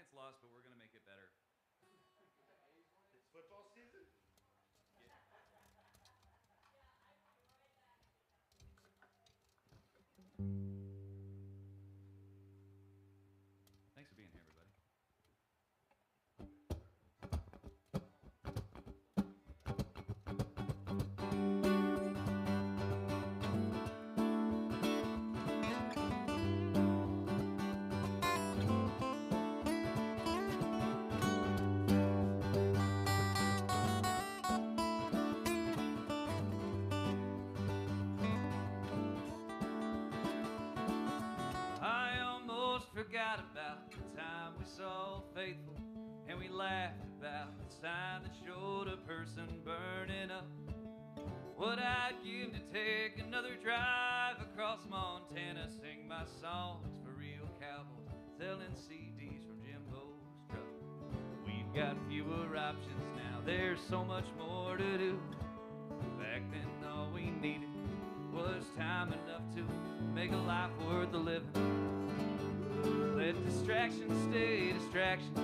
Giants lost, but we're going to make it better. It's football season? Thanks for being here, everybody. I almost forgot about the time we saw Faithful, and we laughed about the sign that showed a person burning up. What I'd give to take another drive across Montana, sing my songs for real cowboys, selling CDs from Jimbo's truck. We've got fewer options now, there's so much more to do. Back then all we needed was time enough to make a life worth the living. Let distractions stay distractions.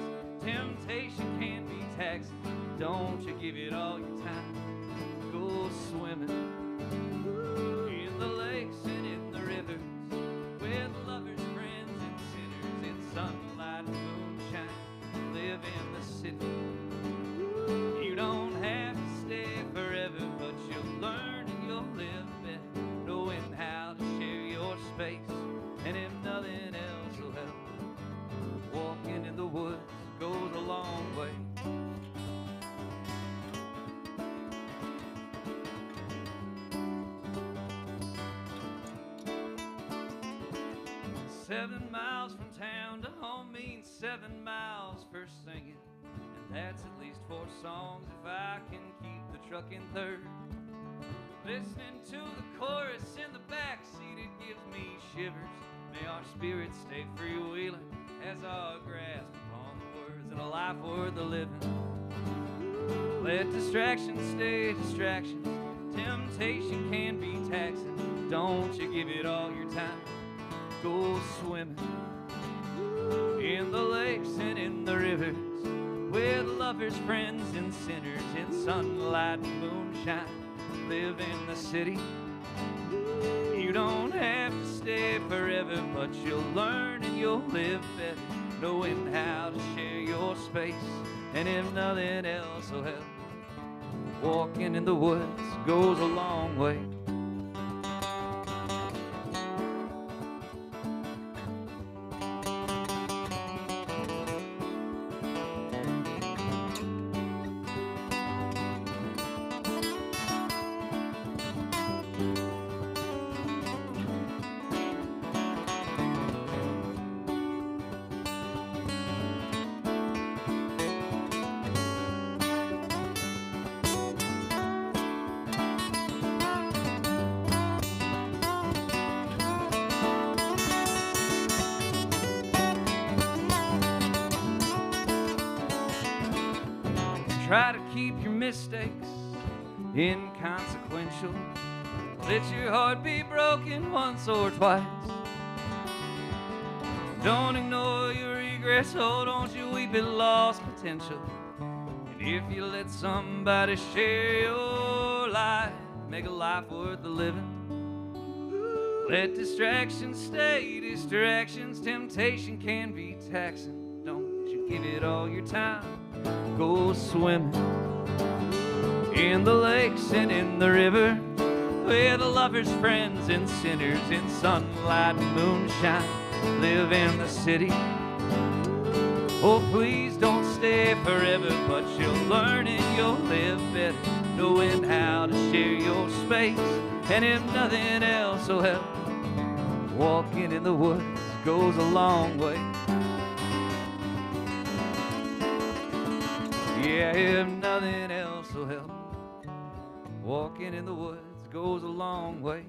Temptation can be taxing. Don't you give it all your time. Go swimming in the lakes and in the rivers with lovers, friends, and sinners. In sunlight and moonshine, live in the city. You don't have to stay forever, but you'll learn and you'll live better, knowing how to share your space. And if nothing else will help, walking in the woods goes a long way. 7 miles from town to home means 7 miles for singing, and that's at least 4 songs if I can keep the truck in third. Listening to the chorus in the backseat, it gives me shivers. May our spirits stay freewheeling as our grasp upon the words in a life worth the living. Let distractions stay distractions. Temptation can be taxing. Don't you give it all your time. Go swimming in the lakes and in the rivers with lovers, friends, and sinners. In sunlight and moonshine, live in the city. You don't have to stay forever, but you'll learn and you'll live better, knowing how to share your space. And if nothing else will help, walking in the woods goes a long way. Try to keep your mistakes inconsequential. Let your heart be broken once or twice. Don't ignore your regrets, oh, don't you weep at lost potential. And if you let somebody share your life, make a life worth the living. Let distractions stay distractions. Temptation can be taxing. Don't you give it all your time. Go swimming in the lakes and in the river with lovers, friends, and sinners. In sunlight and moonshine, live in the city. Oh, please don't stay forever, but you'll learn and you'll live better, knowing how to share your space. And if nothing else will help, walking in the woods goes a long way. Yeah, if nothing else will help, walking in the woods goes a long way.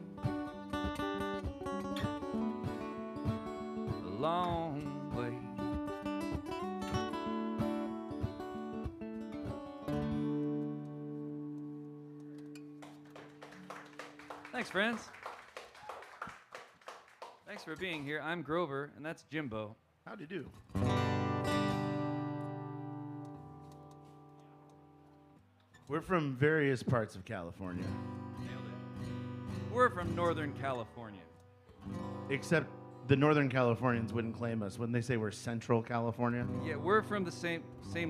A long way. Thanks, friends. Thanks for being here. I'm Grover, and that's Jimbo. How'd you do? We're from various parts of California. Nailed it. We're from Northern California. Except the Northern Californians wouldn't claim us. Wouldn't they say we're Central California? Yeah, we're from the same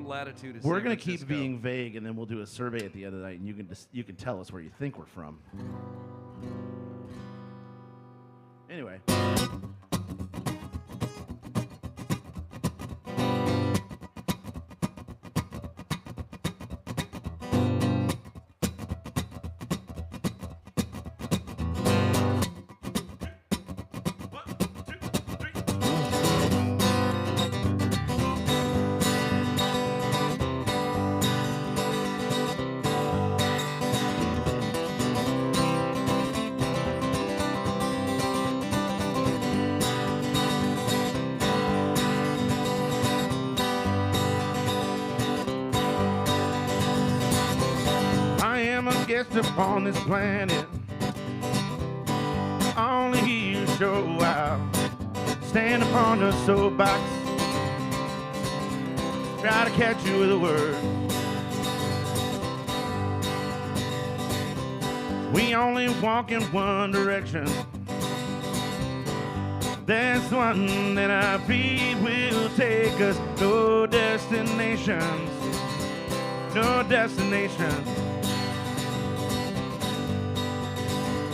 latitude as We're San going to keep Francisco. being vague, and then we'll do a survey at the end of the night, and you can tell us where you think we're from. Anyway. Guest upon this planet, only you show out. Stand upon the soapbox, try to catch you with a word. We only walk in one direction. That's one that our feet will take us. No destinations, no destinations.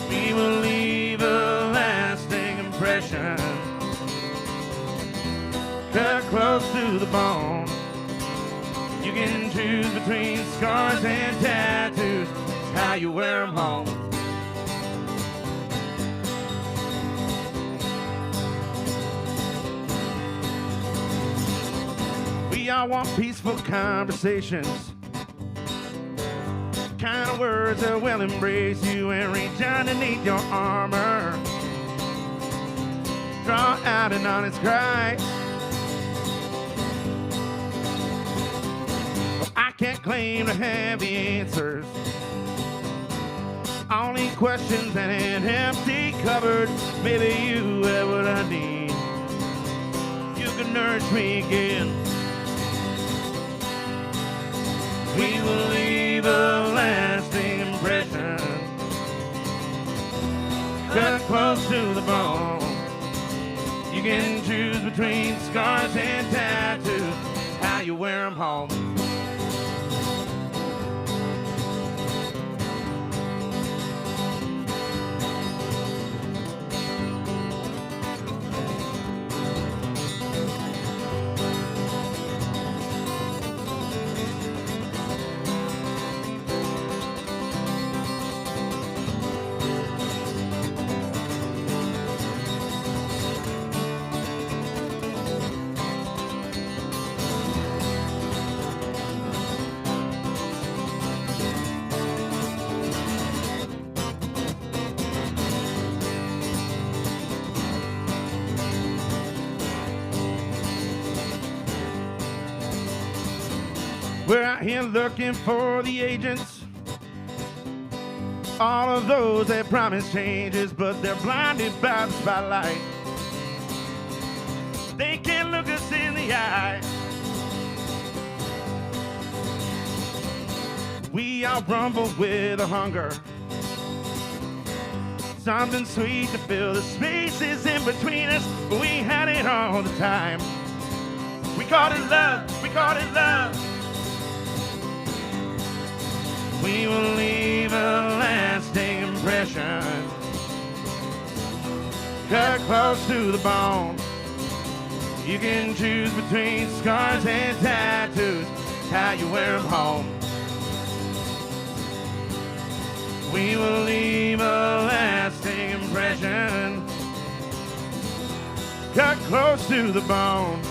We will leave a lasting impression. Cut close to the bone. You can choose between scars and tattoos. It's how you wear them home. We all want peaceful conversations, kind of words that will embrace you and reach underneath your armor. Draw out an honest cry. Well, I can't claim to have the answers. Only questions and an empty cupboard. Maybe you have what I need. You can nourish me again. We will leave a lasting impression. Cut close to the bone. You can choose between scars and tattoos. How you wear them home. We're out here looking for the agents, all of those that promise changes, but they're blinded by the spotlight. They can't look us in the eye. We all rumble with a hunger, something sweet to fill the spaces in between us, but we had it all the time. We called it love, we called it love. We will leave a lasting impression. Cut close to the bone. You can choose between scars and tattoos. How you wear them home. We will leave a lasting impression. Cut close to the bone.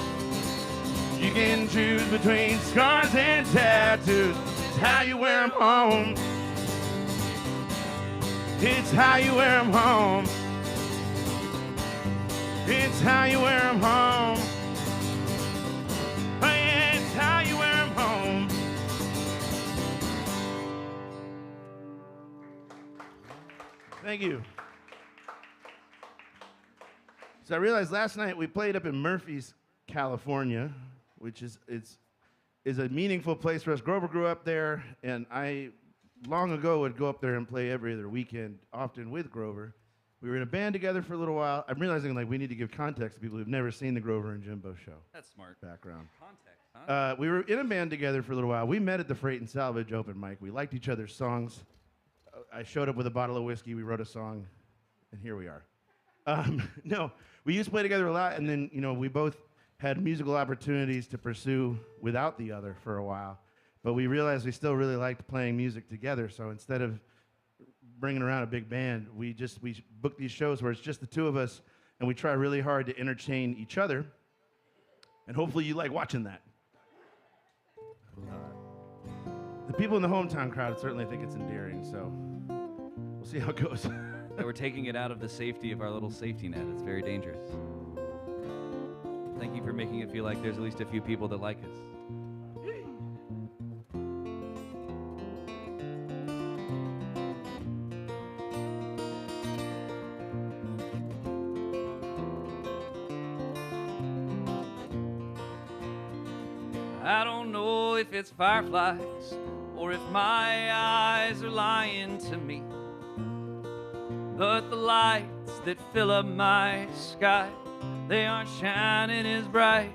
You can choose between scars and tattoos. How you wear them home. It's how you wear them home. It's how you wear them home. Oh, yeah, it's how you wear them home. Thank you. So I realized last night we played up in Murphy's, California, which is it's is a meaningful place for us. Grover grew up there, and I long ago would go up there and play every other weekend, often with Grover. We were in a band together for a little while. I'm realizing like we need to give context to people who've never seen the Grover and Jimbo show. That's smart. Background. Context, huh? We were in a band together for a little while. We met at the Freight and Salvage open mic. We liked each other's songs. I showed up with a bottle of whiskey. We wrote a song, and here we are. No, we used to play together a lot, and then we both had musical opportunities to pursue without the other for a while. But we realized we still really liked playing music together. So instead of bringing around a big band, we book these shows where it's just the two of us, and we try really hard to entertain each other. And hopefully you like watching that. The people in the hometown crowd certainly think it's endearing, so we'll see how it goes. That we're taking it out of the safety of our little safety net. It's very dangerous. Thank you for making it feel like there's at least a few people that like us. I don't know if it's fireflies or if my eyes are lying to me, but the lights that fill up my sky, they aren't shining as bright.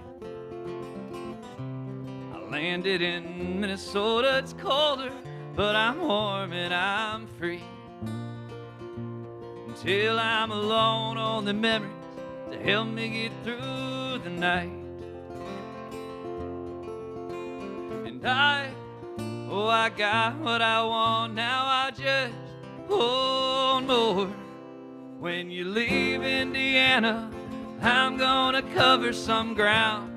I landed in Minnesota, it's colder, but I'm warm and I'm free. Until I'm alone on the memories to help me get through the night. And I got what I want, now I just want more. When you leave Indiana, I'm gonna cover some ground.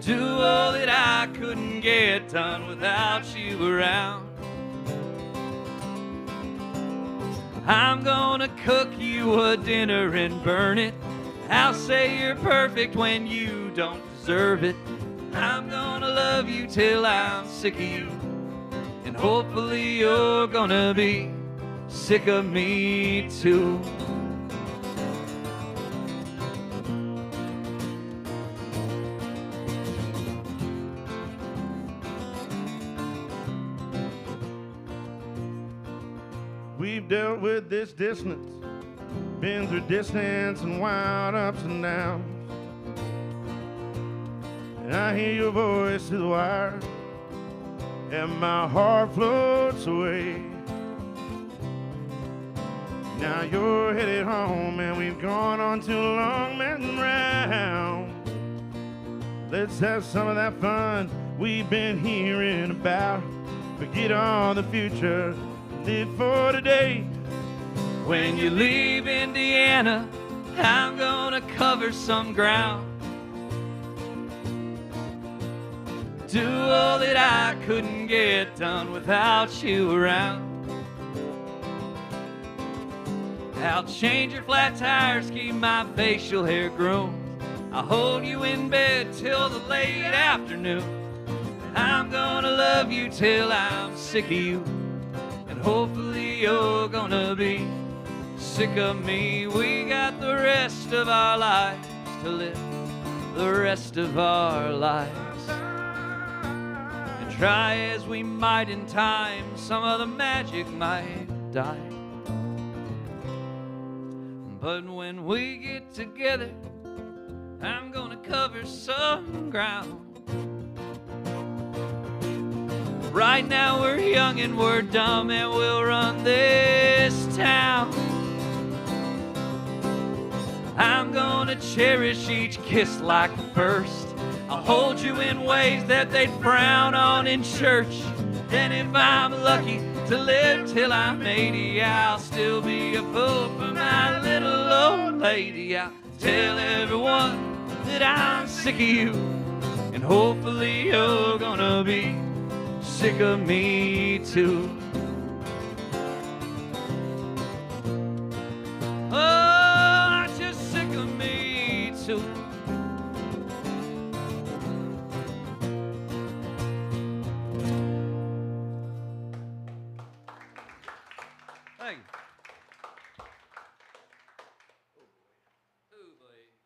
Do all that I couldn't get done without you around. I'm gonna cook you a dinner and burn it. I'll say you're perfect when you don't deserve it. I'm gonna love you till I'm sick of you, and hopefully you're gonna be sick of me too. We've dealt with this distance, been through distance and wild ups and downs. And I hear your voice through the wire, and my heart floats away. Now you're headed home, and we've gone on too long messing around. Let's have some of that fun we've been hearing about. Forget all the future, live for today. When you leave Indiana, I'm gonna cover some ground. Do all that I couldn't get done without you around. I'll change your flat tires, keep my facial hair groomed. I'll hold you in bed till the late afternoon. I'm gonna love you till I'm sick of you, and hopefully you're gonna be sick of me. We got the rest of our lives to live, the rest of our lives. And try as we might in time, some of the magic might die. But when we get together, I'm gonna cover some ground. Right now we're young and we're dumb, and we'll run this town. I'm gonna cherish each kiss like the first. I'll hold you in ways that they'd frown on in church. And if I'm lucky to live till I'm 80, I'll still be a fool for my little old lady. I'll tell everyone that I'm sick of you, and hopefully you're gonna be sick of me too. Oh, I'm just sick of me too. Thank you.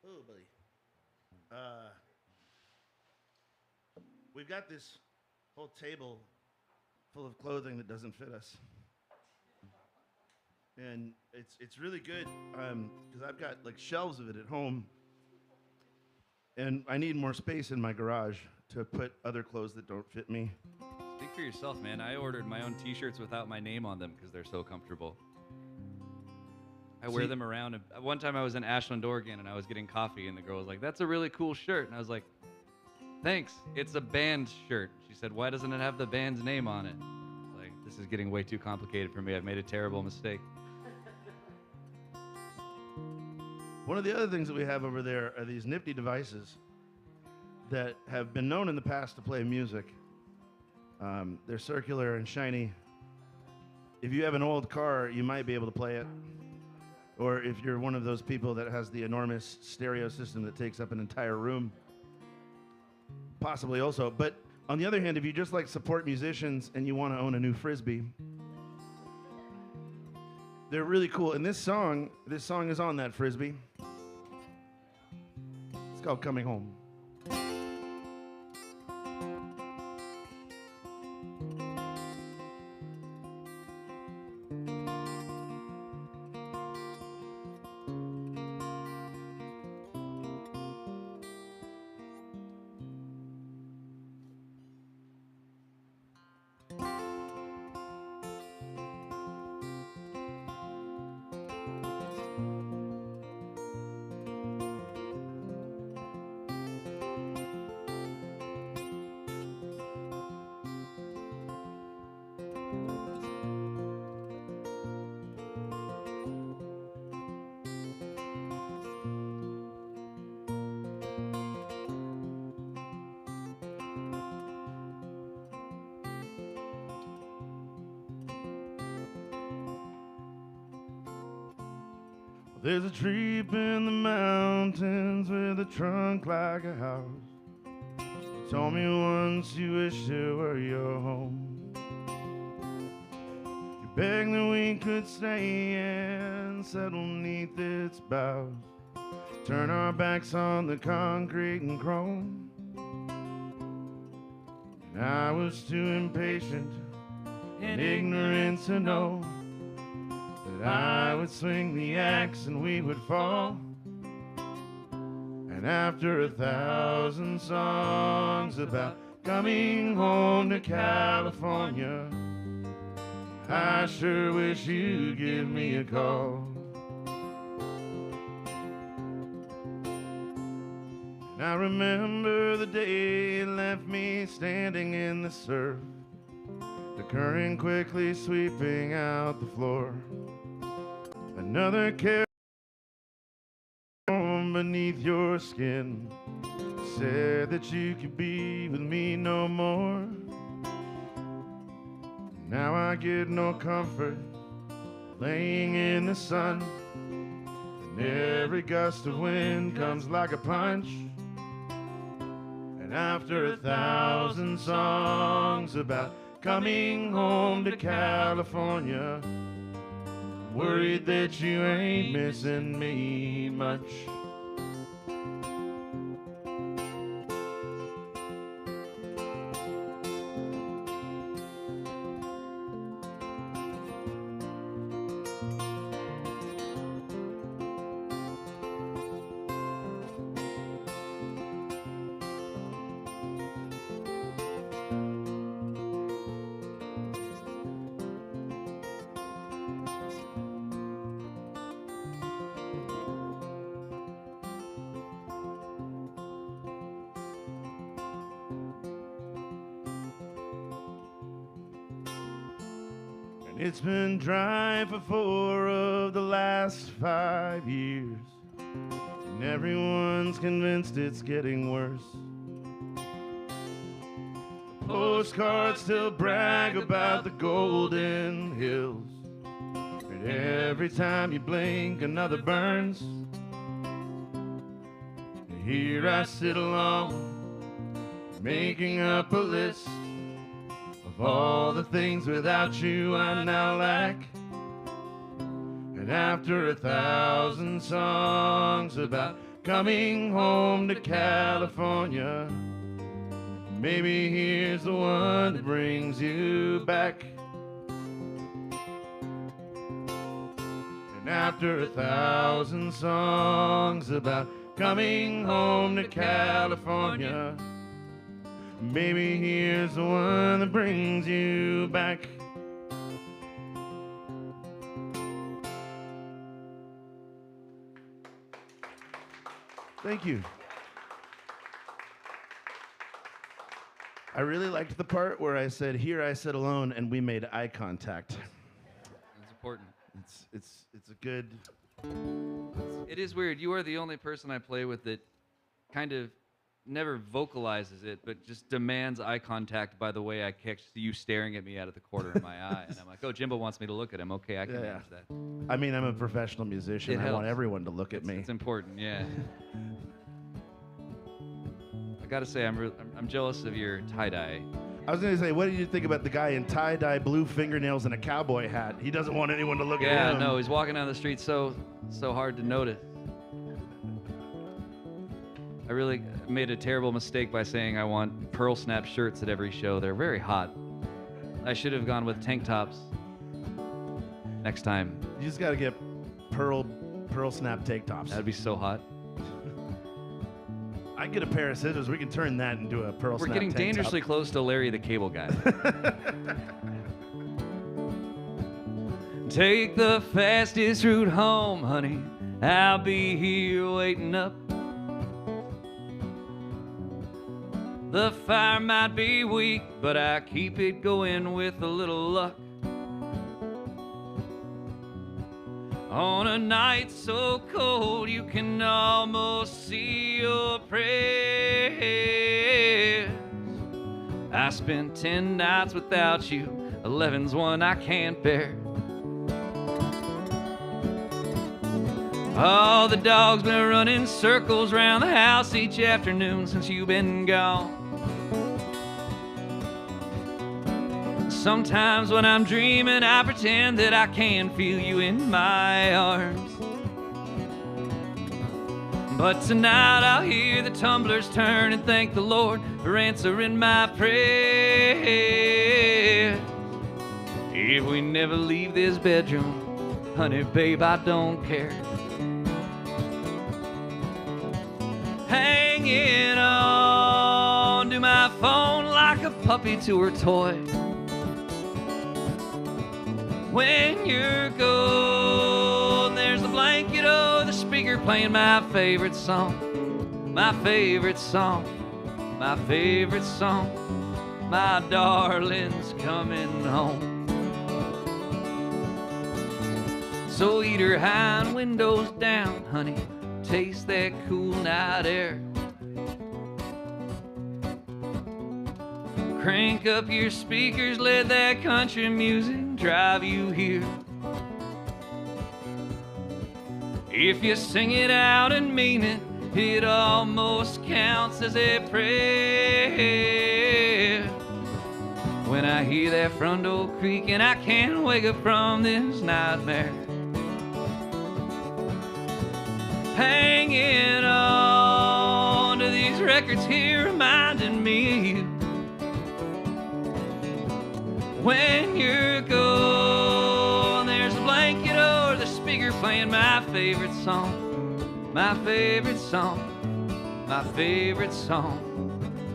Oh, buddy. we've got this whole table full of clothing that doesn't fit us. And it's really good because I've got like shelves of it at home. And I need more space in my garage to put other clothes that don't fit me. Speak for yourself, man. I ordered my own t-shirts without my name on them because they're so comfortable. I wear them around. And one time I was in Ashland, Oregon, and I was getting coffee, and the girl was like, "That's a really cool shirt." And I was like, "Thanks. It's a band shirt." She said, "Why doesn't it have the band's name on it?" I was like, this is getting way too complicated for me. I've made a terrible mistake. One of the other things that we have over there are these nifty devices that have been known in the past to play music. They're circular and shiny. If you have an old car, you might be able to play it. Or if you're one of those people that has the enormous stereo system that takes up an entire room, possibly also. But on the other hand, if you just like support musicians and you want to own a new Frisbee, they're really cool. And this song is on that Frisbee. It's called Coming Home. There's a tree up in the mountains with a trunk like a house. You told me once you wished it were your home. You begged that we could stay and settle neath its boughs, turn our backs on the concrete and chrome. And I was too impatient and ignorant to know that I would swing the axe and we would fall. And after 1,000 songs about coming home to California, I sure wish you'd give me a call. And I remember the day it left me standing in the surf, the current quickly sweeping out the floor. Another care beneath your skin said that you could be with me no more. Now I get no comfort laying in the sun, and every gust of wind comes like a punch. And after 1,000 songs about coming home to California, worried that you ain't missing me much. It's been dry for 4 of the last 5 years, and everyone's convinced it's getting worse. The postcards still brag about the golden hills, and every time you blink another burns. And here I sit alone, making up a list of all the things without you I now lack. And after 1,000 songs about coming home to California, Maybe here's the one that brings you back. And after 1,000 songs about coming home to California, maybe here's the one that brings you back. Thank you. I really liked the part where I said, "Here I sit alone," and we made eye contact. It's important. It's a good. It is weird. You are the only person I play with that kind of never vocalizes it, but just demands eye contact by the way I catch you staring at me out of the corner of my eye. And I'm like, oh, Jimbo wants me to look at him. Okay, I can manage that. I mean, I'm a professional musician. I want everyone to look at me. It's important, yeah. I gotta say, I'm jealous of your tie-dye. I was gonna say, what did you think about the guy in tie-dye, blue fingernails, and a cowboy hat? He doesn't want anyone to look at him. Yeah, no, he's walking down the street so hard to notice. I really made a terrible mistake by saying I want pearl snap shirts at every show. They're very hot. I should have gone with tank tops next time. You just gotta get pearl snap tank tops. That'd be so hot. I get a pair of scissors. We can turn that into a pearl snap. We're getting tank dangerously top. close to Larry the Cable Guy. Take the fastest route home, honey. I'll be here waiting up. The fire might be weak, but I keep it going with a little luck. On a night so cold you can almost see your prayers. I spent 10 nights without you, 11's one I can't bear. Oh, the dog's been running circles around the house each afternoon since you've been gone. Sometimes when I'm dreaming, I pretend that I can feel you in my arms. But tonight I'll hear the tumblers turn and thank the Lord for answering my prayers. If we never leave this bedroom, honey, babe, I don't care. Hanging on to my phone like a puppy to her toy. When you're gone, there's the blanket or the speaker playing my favorite song. My favorite song. My favorite song. My darling's coming home. So eat her hind windows down, honey. Taste that cool night air. Crank up your speakers, let that country music drive you here. If you sing it out and mean it, it almost counts as a prayer. When I hear that front door creak and I can't wake up from this nightmare. Hanging on to these records here reminding me of you. When you're gone, there's a blanket or the speaker playing my favorite song. My favorite song. My favorite song.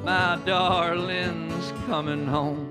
My darling's coming home.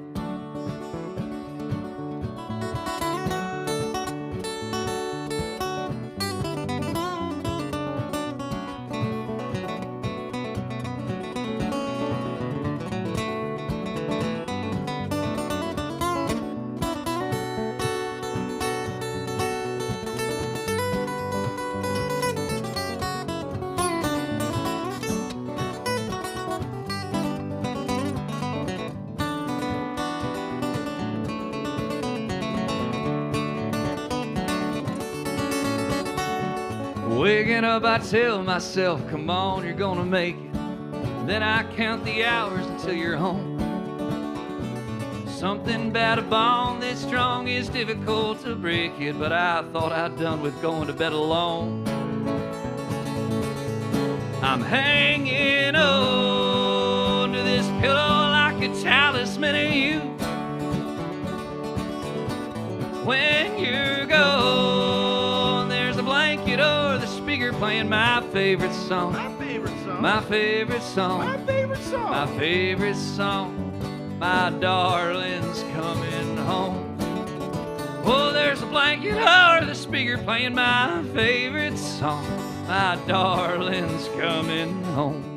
Waking up, I tell myself, come on, you're gonna make it. Then I count the hours until you're home. Something about a bond this strong is difficult to break it, but I thought I'd done with going to bed alone. I'm hanging on to this pillow talisman of you. When you're gone, there's a blanket or the speaker playing my favorite song. My favorite song. My favorite song. My favorite song. My favorite song. My darling's coming home. Oh, there's a blanket or the speaker playing my favorite song. My darling's coming home.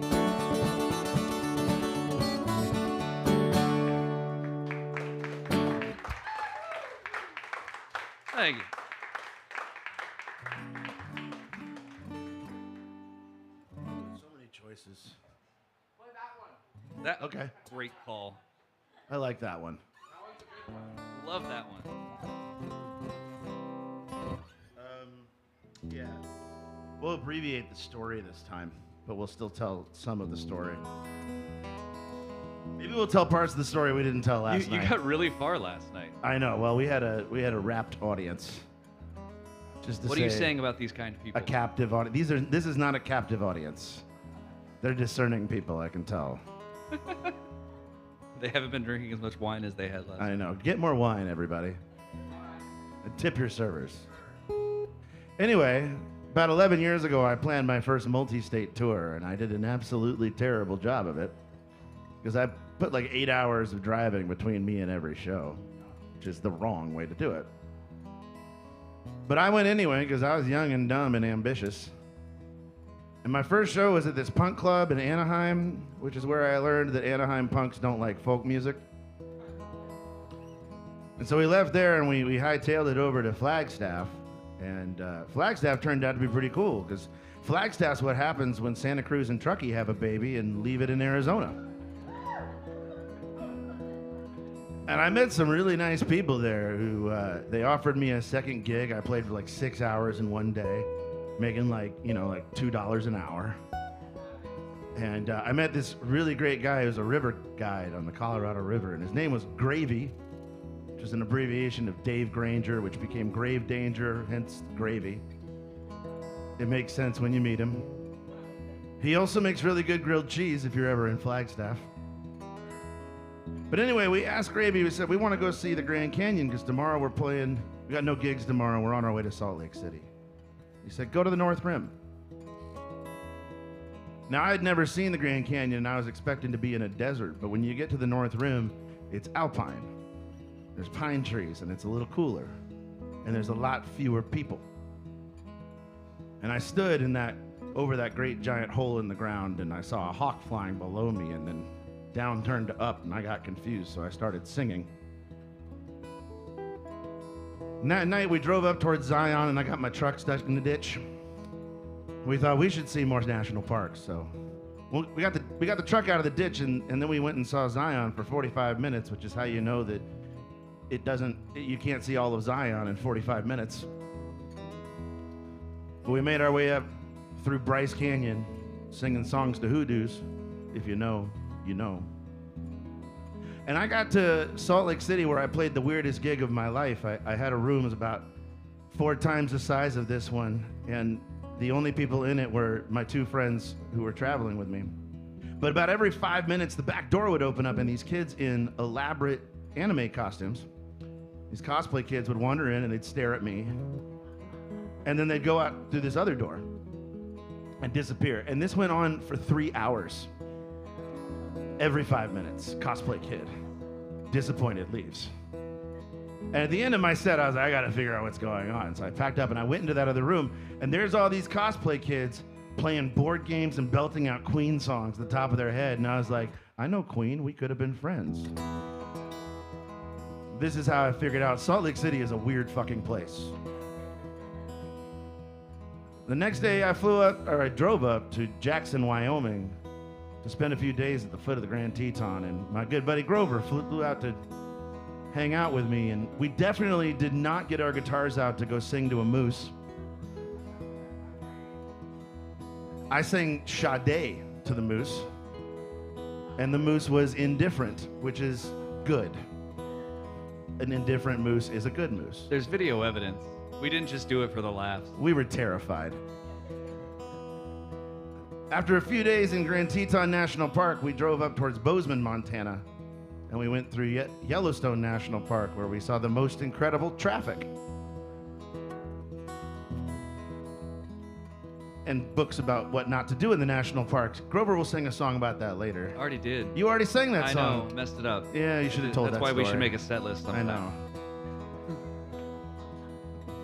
Thank you. So many choices. Play that one. That Okay. Great call. I like that one. Love that one. Yeah. We'll abbreviate the story this time, but we'll still tell some of the story. Maybe we'll tell parts of the story we didn't tell last You night. got really far last night. I know. Well, we had a rapt audience. Just to What are you saying about these kind of people? A captive audience. This is not a captive audience. They're discerning people, I can tell. They haven't been drinking as much wine as they had last night. I know. Get more wine, everybody. And tip your servers. Anyway, about 11 years ago, I planned my first multi-state tour, and I did an absolutely terrible job of it because I put like 8 hours of driving between me and every show, which is the wrong way to do it. But I went anyway because I was young and dumb and ambitious. And my first show was at this punk club in Anaheim, which is where I learned that Anaheim punks don't like folk music. And so we left there and we hightailed it over to Flagstaff. And Flagstaff turned out to be pretty cool because Flagstaff's what happens when Santa Cruz and Truckee have a baby and leave it in Arizona. And I met some really nice people there who they offered me a second gig. I played for like 6 hours in one day, making like $2 an hour. And I met this really great guy who was a river guide on the Colorado River, and his name was Gravy, which is an abbreviation of Dave Granger, which became Grave Danger, hence Gravy. It makes sense when you meet him. He also makes really good grilled cheese if you're ever in Flagstaff. But anyway, we asked Gravy, we said, we want to go see the Grand Canyon because tomorrow we're playing, we got no gigs tomorrow, we're on our way to Salt Lake City. He said, go to the North Rim. Now, I had never seen the Grand Canyon, and I was expecting to be in a desert, but when you get to the North Rim, it's alpine. There's pine trees, and it's a little cooler, and there's a lot fewer people. And I stood over that great giant hole in the ground, and I saw a hawk flying below me, and then down turned to up, and I got confused, so I started singing. And that night, we drove up towards Zion, and I got my truck stuck in the ditch. We thought we should see more national parks, so we got the truck out of the ditch, and then we went and saw Zion for 45 minutes, which is how you know that you can't see all of Zion in 45 minutes. But we made our way up through Bryce Canyon, singing songs to hoodoos. If you know, you know. And I got to Salt Lake City, where I played the weirdest gig of my life. I had a room that was about 4 times the size of this one, and the only people in it were my 2 friends who were traveling with me. But about every 5 minutes, the back door would open up, and these kids in elaborate anime costumes, these cosplay kids, would wander in, and they'd stare at me. And then they'd go out through this other door and disappear. And this went on for 3 hours. Every 5 minutes, cosplay kid, disappointed, leaves. And at the end of my set, I was like, I gotta figure out what's going on. So I packed up and I went into that other room, and there's all these cosplay kids playing board games and belting out Queen songs at the top of their head. And I was like, I know Queen, we could have been friends. This is how I figured out Salt Lake City is a weird fucking place. The next day I drove up to Jackson, Wyoming to spend a few days at the foot of the Grand Teton, and my good buddy Grover flew out to hang out with me, and we definitely did not get our guitars out to go sing to a moose. I sang Sade to the moose, and the moose was indifferent, which is good. An indifferent moose is a good moose. There's video evidence. We didn't just do it for the laughs. We were terrified. After a few days in Grand Teton National Park, we drove up towards Bozeman, Montana, And we went through Yellowstone National Park, where we saw the most incredible traffic. And books about what not to do in the national parks. Grover will sing a song about that later. Already did. You already sang that I song. know, messed it up. Yeah, you should have told that That's why we story. should make a set list sometime. I know.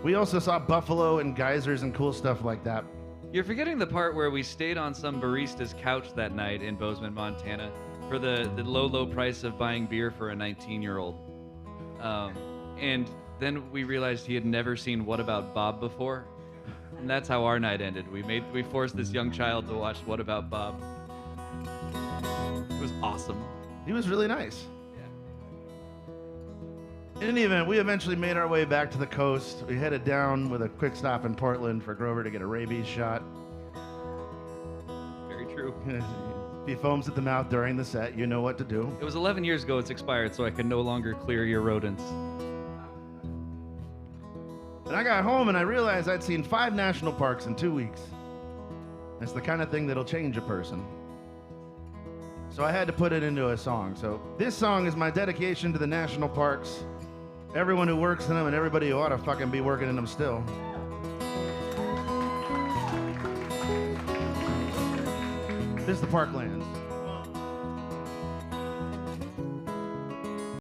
We also saw buffalo and geysers and cool stuff like that. You're forgetting the part where we stayed on some barista's couch that night in Bozeman, Montana, for the low price of buying beer for a 19-year-old. And then we realized he had never seen What About Bob before. And that's how our night ended. We forced this young child to watch What About Bob. It was awesome. He was really nice. In any event, we eventually made our way back to the coast. We headed down with a quick stop in Portland for Grover to get a rabies shot. Very true. If he foams at the mouth during the set, you know what to do. It was 11 years ago. It's expired, so I can no longer clear your rodents. And I got home and I realized I'd seen 5 national parks in 2 weeks. That's the kind of thing that'll change a person. So I had to put it into a song. So this song is my dedication to the national parks, everyone who works in them, and everybody who ought to fucking be working in them still. This is the Parklands.